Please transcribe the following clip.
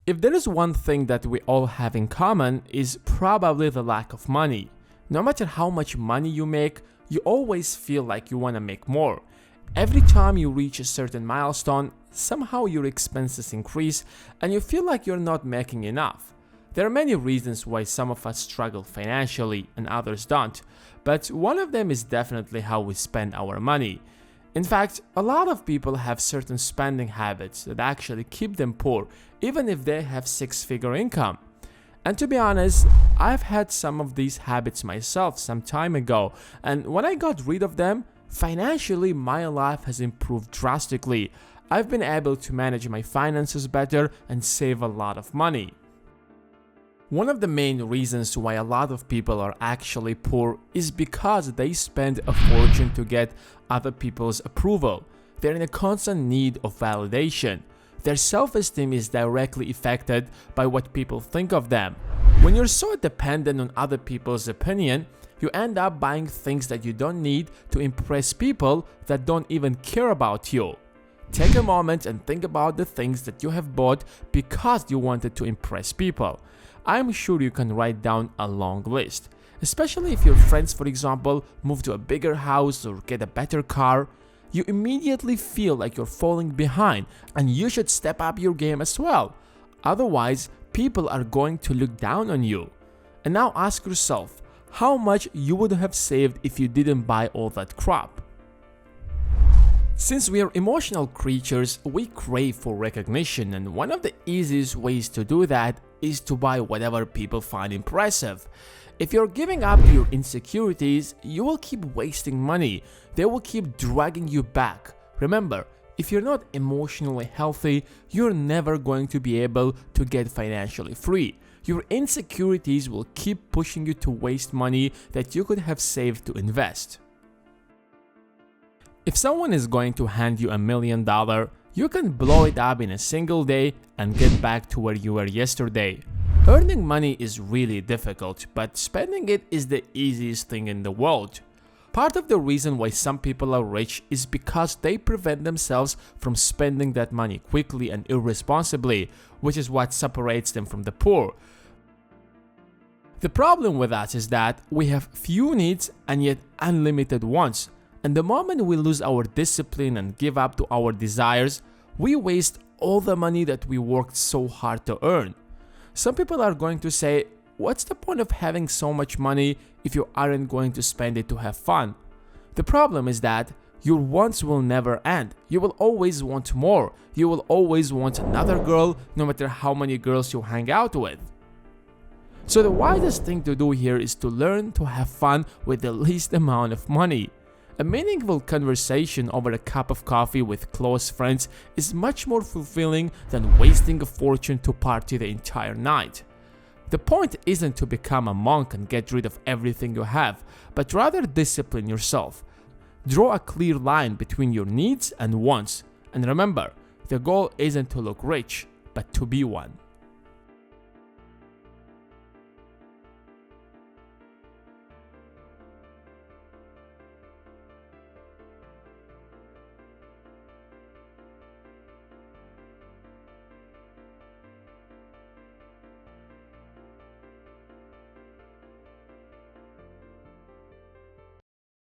If there is one thing that we all have in common, is probably the lack of money. No matter how much money you make, you always feel like you want to make more. Every time you reach a certain milestone, somehow your expenses increase and you feel like you're not making enough. There are many reasons why some of us struggle financially and others don't, but one of them is definitely how we spend our money. In fact, a lot of people have certain spending habits that actually keep them poor, even if they have six-figure income. And to be honest, I've had some of these habits myself some time ago, and when I got rid of them, financially my life has improved drastically. I've been able to manage my finances better and save a lot of money. One of the main reasons why a lot of people are actually poor is because they spend a fortune to get other people's approval. They're in a constant need of validation. Their self-esteem is directly affected by what people think of them. When you're so dependent on other people's opinion, you end up buying things that you don't need to impress people that don't even care about you. Take a moment and think about the things that you have bought because you wanted to impress people. I'm sure you can write down a long list, especially if your friends, for example, move to a bigger house or get a better car. You immediately feel like you're falling behind and you should step up your game as well. Otherwise, people are going to look down on you. And now ask yourself, how much you would have saved if you didn't buy all that crap? Since we are emotional creatures, we crave for recognition, and one of the easiest ways to do that is to buy whatever people find impressive. If you're giving up to your insecurities, you will keep wasting money. They will keep dragging you back. Remember, if you're not emotionally healthy, you're never going to be able to get financially free. Your insecurities will keep pushing you to waste money that you could have saved to invest. If someone is going to hand you $1 million, you can blow it up in a single day and get back to where you were yesterday. Earning money is really difficult, but spending it is the easiest thing in the world. Part of the reason why some people are rich is because they prevent themselves from spending that money quickly and irresponsibly, which is what separates them from the poor. The problem with us is that we have few needs and yet unlimited wants. And the moment we lose our discipline and give up to our desires, we waste all the money that we worked so hard to earn. Some people are going to say, what's the point of having so much money if you aren't going to spend it to have fun? The problem is that your wants will never end. You will always want more. You will always want another girl, no matter how many girls you hang out with. So the wisest thing to do here is to learn to have fun with the least amount of money. A meaningful conversation over a cup of coffee with close friends is much more fulfilling than wasting a fortune to party the entire night. The point isn't to become a monk and get rid of everything you have, but rather discipline yourself. Draw a clear line between your needs and wants, and remember, the goal isn't to look rich, but to be one.